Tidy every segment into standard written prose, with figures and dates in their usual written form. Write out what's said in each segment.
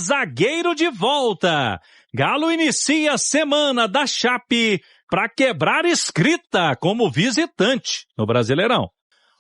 zagueiro de volta. Galo inicia a semana da Chape para quebrar escrita como visitante no Brasileirão.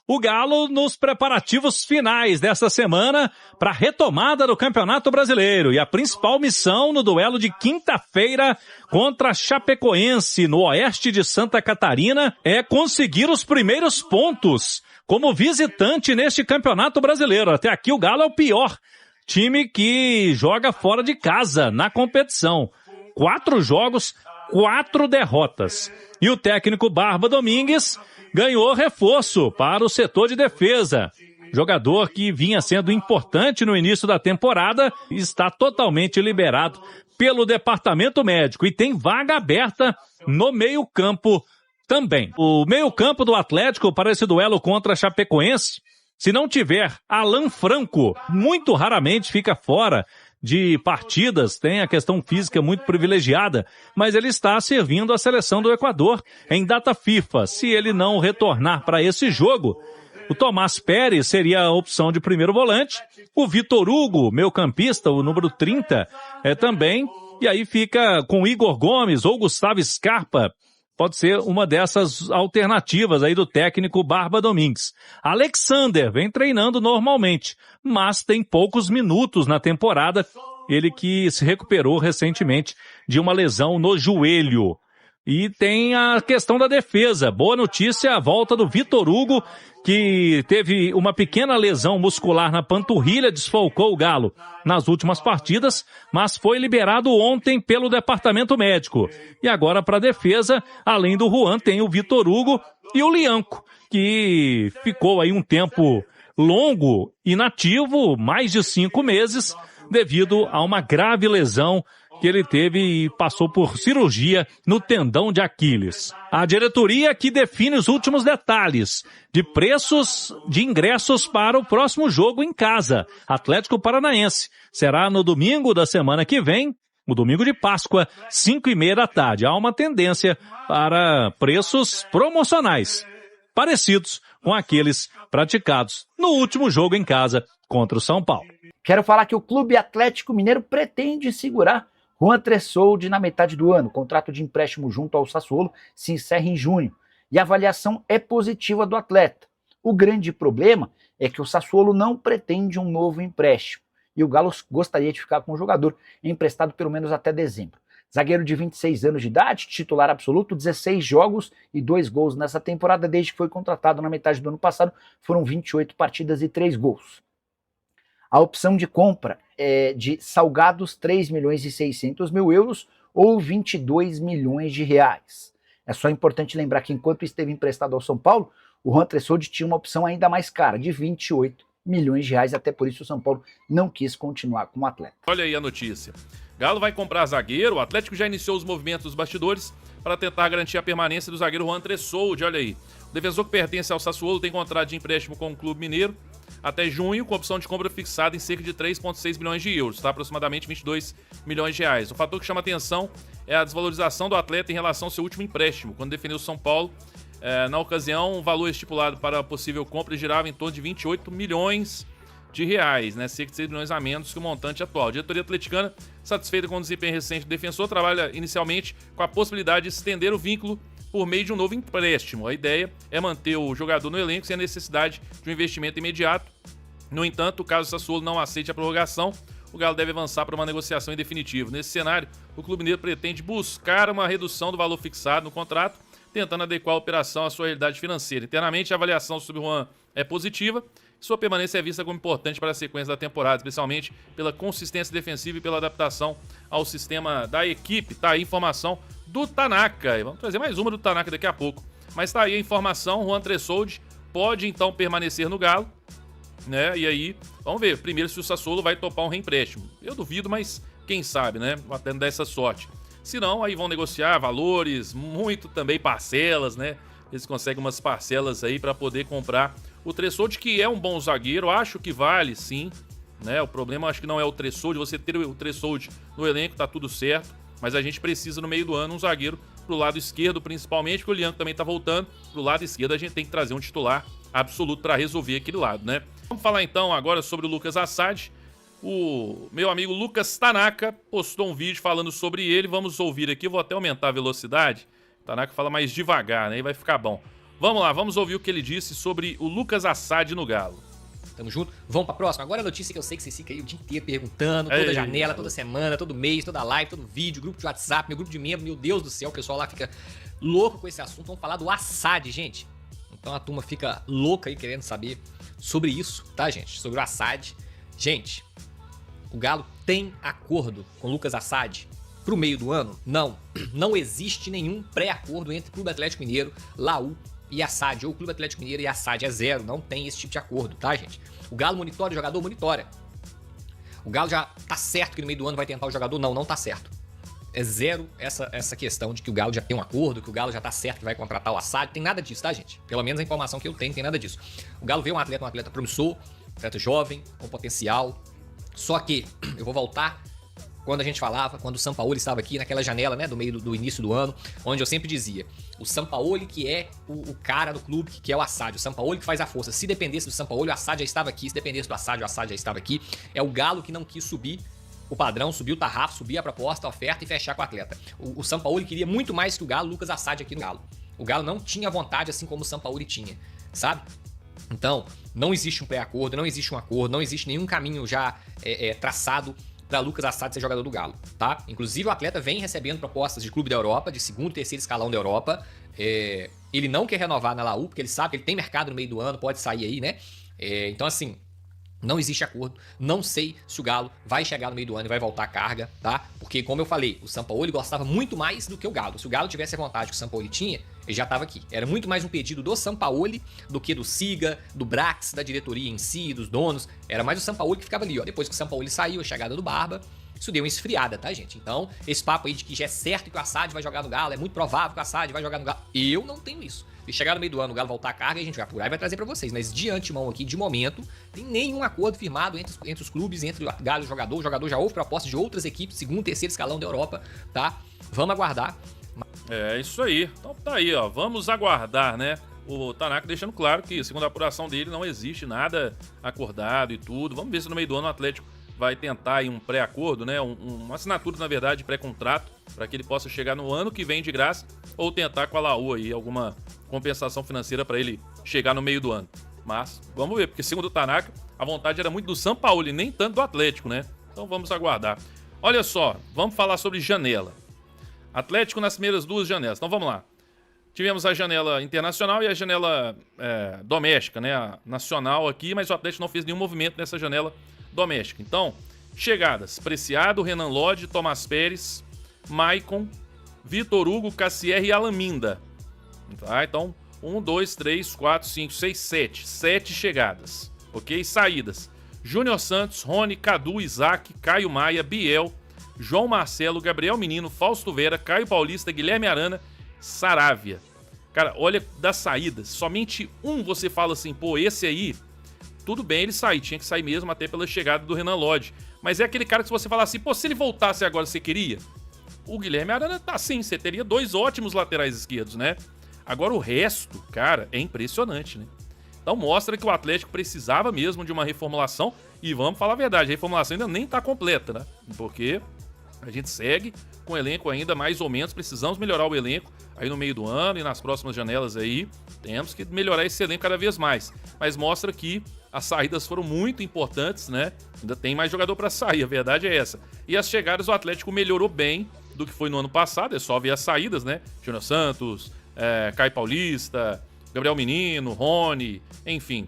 O Galo nos preparativos finais dessa semana para a retomada do Campeonato Brasileiro e a principal missão no duelo de quinta-feira contra a Chapecoense no oeste de Santa Catarina é conseguir os primeiros pontos como visitante neste Campeonato Brasileiro. Até aqui o Galo é o pior time que joga fora de casa na competição. 4 jogos, 4 derrotas. E o técnico Barba Domingues ganhou reforço para o setor de defesa. Jogador que vinha sendo importante no início da temporada está totalmente liberado pelo departamento médico e tem vaga aberta no meio-campo também. O meio-campo do Atlético para esse duelo contra a Chapecoense, se não tiver Alan Franco, muito raramente fica fora de partidas, tem a questão física muito privilegiada, mas ele está servindo a seleção do Equador em data FIFA. Se ele não retornar para esse jogo, o Tomás Pérez seria a opção de primeiro volante, o Vitor Hugo, meio-campista, o número 30, também, e aí fica com Igor Gomes ou Gustavo Scarpa. Pode ser uma dessas alternativas aí do técnico Barba Domingues. Alexander vem treinando normalmente, mas tem poucos minutos na temporada. Ele que se recuperou recentemente de uma lesão no joelho. E tem a questão da defesa. Boa notícia, a volta do Vitor Hugo, que teve uma pequena lesão muscular na panturrilha, desfalcou o Galo nas últimas partidas, mas foi liberado ontem pelo departamento médico. E agora para a defesa, além do Juan, tem o Vitor Hugo e o Lianco, que ficou aí um tempo longo, inativo, mais de 5 meses, devido a uma grave lesão que ele teve e passou por cirurgia no tendão de Aquiles. A diretoria que define os últimos detalhes de preços de ingressos para o próximo jogo em casa, Atlético Paranaense. Será no domingo da semana que vem, o domingo de Páscoa, 5:30 da tarde. Há uma tendência para preços promocionais, parecidos com aqueles praticados no último jogo em casa contra o São Paulo. Quero falar que o Clube Atlético Mineiro pretende segurar Juan Tressoldi na metade do ano. O contrato de empréstimo junto ao Sassuolo se encerra em junho e a avaliação é positiva do atleta. O grande problema é que o Sassuolo não pretende um novo empréstimo e o Galo gostaria de ficar com o jogador emprestado pelo menos até dezembro. Zagueiro de 26 anos de idade, titular absoluto, 16 jogos e 2 gols nessa temporada. Desde que foi contratado na metade do ano passado, foram 28 partidas e 3 gols. A opção de compra é de salgados 3.600.000 euros ou 22 milhões de reais. É só importante lembrar que enquanto esteve emprestado ao São Paulo, o Juan Tressoldi tinha uma opção ainda mais cara, de 28 milhões de reais, até por isso o São Paulo não quis continuar com o atleta. Olha aí a notícia. Galo vai comprar zagueiro, o Atlético já iniciou os movimentos dos bastidores para tentar garantir a permanência do zagueiro Juan Tressoldi, olha aí. O defensor que pertence ao Sassuolo tem contrato de empréstimo com o Clube Mineiro até junho, com opção de compra fixada em cerca de 3,6 milhões de euros, tá? Aproximadamente 22 milhões de reais. O fator que chama atenção é a desvalorização do atleta em relação ao seu último empréstimo, quando defendeu o São Paulo. Na ocasião, o valor estipulado para a possível compra girava em torno de 28 milhões de reais, né? Cerca de 6 milhões a menos que o montante atual. A diretoria atleticana, satisfeita com o desempenho recente do defensor, trabalha inicialmente com a possibilidade de estender o vínculo por meio de um novo empréstimo. A ideia é manter o jogador no elenco sem a necessidade de um investimento imediato. No entanto, caso o Sassuolo não aceite a prorrogação, o Galo deve avançar para uma negociação em definitivo. Nesse cenário, o Clube Mineiro pretende buscar uma redução do valor fixado no contrato, tentando adequar a operação à sua realidade financeira. Internamente, a avaliação sobre o Juan é positiva. Sua permanência é vista como importante para a sequência da temporada, especialmente pela consistência defensiva e pela adaptação ao sistema da equipe. Tá aí a informação do Tanaka. Vamos trazer mais uma do Tanaka daqui a pouco. Mas tá aí a informação, Juan Tressoldi pode então permanecer no Galo, né? E aí, vamos ver primeiro se o Sassuolo vai topar um reempréstimo. Eu duvido, mas quem sabe, né? Até não dar essa sorte. Se não, aí vão negociar valores, muito também parcelas, né? Eles conseguem umas parcelas aí para poder comprar o Tressoldi, que é um bom zagueiro, acho que vale sim, né? O problema acho que não é o Tressoldi, você ter o Tressoldi no elenco tá tudo certo, mas a gente precisa no meio do ano um zagueiro pro lado esquerdo principalmente, porque o Lianco também tá voltando, pro lado esquerdo a gente tem que trazer um titular absoluto para resolver aquele lado, né? Vamos falar então agora sobre o Lucas Assad. O meu amigo Lucas Tanaka postou um vídeo falando sobre ele. Vamos ouvir aqui, eu vou até aumentar a velocidade. O Tanaka fala mais devagar, né? E vai ficar bom. Vamos lá, vamos ouvir o que ele disse sobre o Lucas Assad no Galo. Tamo junto. Vamos pra próxima. Agora a notícia que eu sei que vocês ficam aí o dia inteiro perguntando, toda janela, toda semana, todo mês, toda live, todo vídeo, grupo de WhatsApp, meu grupo de membros, meu Deus do céu, o pessoal lá fica louco com esse assunto. Vamos falar do Assad, gente. Então a turma fica louca aí querendo saber sobre isso, tá, gente? Sobre o Assad. Gente, o Galo tem acordo com o Lucas Assad pro meio do ano? Não. Não existe nenhum pré-acordo entre o Clube Atlético Mineiro, Laú e Assad, ou o Clube Atlético Mineiro e Assad é zero, não tem esse tipo de acordo, tá, gente? O Galo monitora o jogador? Monitora. O Galo já tá certo que no meio do ano vai tentar o jogador? Não, não tá certo. É zero essa questão de que o Galo já tem um acordo, que o Galo já tá certo que vai contratar o Assad, tem nada disso, tá, gente? Pelo menos a informação que eu tenho, tem nada disso. O Galo vê um atleta promissor, um atleta jovem, com potencial, só que eu vou voltar quando a gente falava, quando o Sampaoli estava aqui naquela janela, né, do meio do início do ano, onde eu sempre dizia, o Sampaoli que é o cara do clube, que é o Assad, o Sampaoli que faz a força. Se dependesse do Sampaoli, o Assad já estava aqui. Se dependesse do Assad, o Assad já estava aqui. É o Galo que não quis subir o padrão, subir o tarrafo, subir a proposta, a oferta e fechar com o atleta. O Sampaoli queria muito mais que o Galo, Lucas Assad aqui no Galo. O Galo não tinha vontade assim como o Sampaoli tinha, sabe? Então, não existe um pré-acordo, não existe um acordo, não existe nenhum caminho já traçado para Lucas Assad ser jogador do Galo, tá? Inclusive o atleta vem recebendo propostas de clube da Europa, de segundo e terceiro escalão da Europa. Ele não quer renovar na Laú, porque ele sabe que ele tem mercado no meio do ano, pode sair aí, né? Então assim, não existe acordo. Não sei se o Galo vai chegar no meio do ano e vai voltar a carga, tá? Porque como eu falei, o Sampaoli gostava muito mais do que o Galo. Se o Galo tivesse a vontade que o Sampaoli tinha, ele já estava aqui. Era muito mais um pedido do Sampaoli do que do Siga, do Brax, da diretoria em si, dos donos. Era mais o Sampaoli que ficava ali, ó. Depois que o Sampaoli saiu, a chegada do Barba, isso deu uma esfriada, tá, gente? Então, esse papo aí de que já é certo que o Assad vai jogar no Galo, é muito provável que o Assad vai jogar no Galo. Eu não tenho isso. Se chegar no meio do ano, o Galo voltar a carga, a gente vai apurar e vai trazer pra vocês. Mas de antemão aqui, de momento, tem nenhum acordo firmado entre os clubes, entre o Galo e o jogador. O jogador já houve proposta de outras equipes, segundo e terceiro escalão da Europa, tá? Vamos aguardar. É isso aí. Então tá aí, ó. Vamos aguardar, né? O Tanaka deixando claro que, segundo a apuração dele, não existe nada acordado e tudo. Vamos ver se no meio do ano o Atlético vai tentar aí um pré-acordo, né? Uma assinatura, na verdade, pré-contrato, para que ele possa chegar no ano que vem de graça ou tentar com a Laú aí alguma compensação financeira para ele chegar no meio do ano. Mas vamos ver, porque segundo o Tanaka, a vontade era muito do Sampaoli, nem tanto do Atlético, né? Então vamos aguardar. Olha só, vamos falar sobre janela. Atlético nas primeiras duas janelas. Então vamos lá. Tivemos a janela internacional e a janela doméstica, né? A nacional aqui, mas o Atlético não fez nenhum movimento nessa janela doméstica. Então, chegadas: Preciado, Renan Lodge, Tomás Pérez, Maicon, Vitor Hugo, Cassier e Alaminda. Tá? Então, 1, 2, 3, 4, 5, 6, 7. 7 chegadas. Ok? Saídas: Júnior Santos, Rony, Cadu, Isaac, Caio Maia, Biel, João Marcelo, Gabriel Menino, Fausto Vera, Caio Paulista, Guilherme Arana, Saravia. Cara, olha, das saídas, somente um você fala assim, pô, esse aí, tudo bem ele sair, tinha que sair mesmo até pela chegada do Renan Lodge. Mas é aquele cara que se você falar assim, pô, se ele voltasse agora, você queria? O Guilherme Arana tá sim, você teria 2 ótimos laterais esquerdos, né? Agora o resto, cara, é impressionante, né? Então mostra que o Atlético precisava mesmo de uma reformulação. E vamos falar a verdade, a reformulação ainda nem tá completa, né? Porque a gente segue com o elenco ainda mais ou menos, precisamos melhorar o elenco aí no meio do ano e nas próximas janelas aí, temos que melhorar esse elenco cada vez mais. Mas mostra que as saídas foram muito importantes, né? Ainda tem mais jogador para sair, a verdade é essa. E as chegadas, o Atlético melhorou bem do que foi no ano passado, é só ver as saídas, né? Júnior Santos, Caio Paulista, Gabriel Menino, Rony, enfim.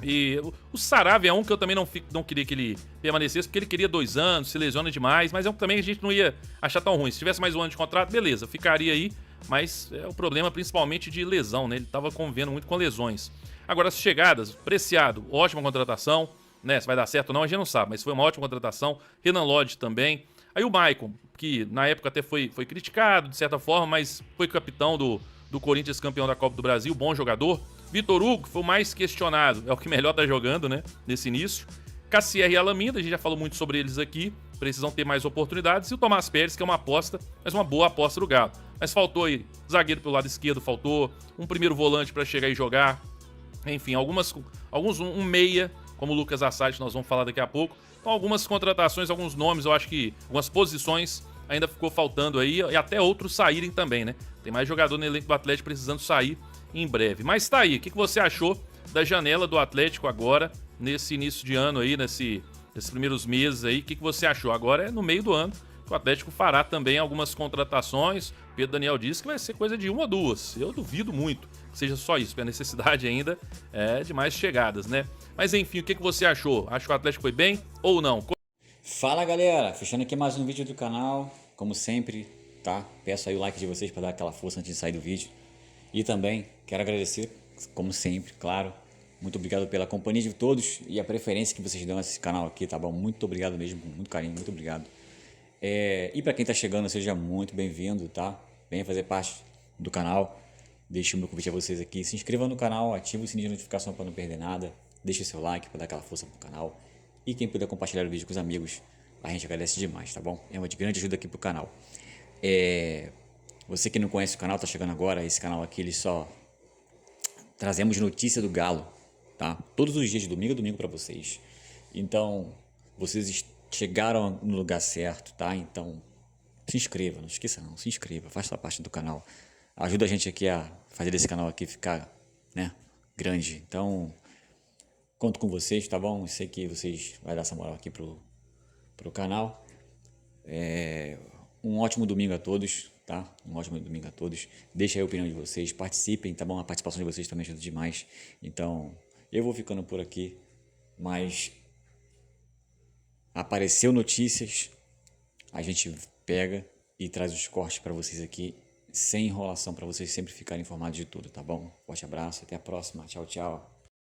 E o Saravia é um que eu também não queria que ele permanecesse, porque ele queria 2 anos, se lesiona demais, mas é um que também a gente não ia achar tão ruim. Se tivesse mais um ano de contrato, beleza, ficaria aí, mas é o problema principalmente de lesão, né? Ele estava convivendo muito com lesões. Agora, as chegadas: Preciado, ótima contratação, né? Se vai dar certo ou não, a gente não sabe, mas foi uma ótima contratação. Renan Lodge também. Aí o Maicon, que na época até foi criticado, de certa forma, mas foi capitão do Corinthians, campeão da Copa do Brasil, bom jogador. Vitor Hugo, que foi o mais questionado, é o que melhor tá jogando, né, nesse início. Cassier e Alaminda, a gente já falou muito sobre eles aqui, precisam ter mais oportunidades. E o Tomás Pérez, que é uma aposta, mas uma boa aposta do Galo. Mas faltou aí zagueiro pelo lado esquerdo, faltou um primeiro volante para chegar e jogar. Enfim, um meia, como o Lucas Assad, que nós vamos falar daqui a pouco. Então, algumas contratações, alguns nomes, eu acho que algumas posições ainda ficou faltando aí, e até outros saírem também, né? Tem mais jogador no elenco do Atlético precisando sair em breve. Mas tá aí, o que você achou da janela do Atlético agora, nesse início de ano aí, nesses primeiros meses aí? O que você achou? Agora é no meio do ano que o Atlético fará também algumas contratações. Pedro Daniel disse que vai ser coisa de uma ou duas. Eu duvido muito que seja só isso, porque a necessidade ainda é de mais chegadas, né? Mas enfim, o que você achou? Acho que o Atlético foi bem ou não? Fala galera, fechando aqui mais um vídeo do canal, como sempre, tá? Peço aí o like de vocês para dar aquela força antes de sair do vídeo. E também quero agradecer, como sempre, claro, muito obrigado pela companhia de todos e a preferência que vocês dão a esse canal aqui, tá bom? Muito obrigado mesmo, com muito carinho, muito obrigado. E para quem tá chegando, seja muito bem-vindo, tá? Venha fazer parte do canal. Deixe o meu convite a vocês aqui. Se inscreva no canal, ative o sininho de notificação para não perder nada. Deixe seu like para dar aquela força pro canal. E quem puder compartilhar o vídeo com os amigos, a gente agradece demais, tá bom? É uma de grande ajuda aqui pro canal. Você que não conhece o canal, tá chegando agora, esse canal aqui, ele só trazemos notícia do Galo, tá? Todos os dias, de domingo a domingo para vocês. Então, vocês chegaram no lugar certo, tá? Então, se inscreva, não esqueça não, se inscreva, faça parte do canal. Ajuda a gente aqui a fazer desse canal aqui ficar, né, grande. Então, conto com vocês, tá bom? Eu sei que vocês vão dar essa moral aqui pro canal. Um ótimo domingo a todos, tá? Um ótimo domingo a todos. Deixa aí a opinião de vocês, participem, tá bom? A participação de vocês também ajuda demais. Então, eu vou ficando por aqui, mas apareceu notícias, a gente pega e traz os cortes para vocês aqui, sem enrolação, para vocês sempre ficarem informados de tudo, tá bom? Forte abraço, até a próxima. Tchau, tchau.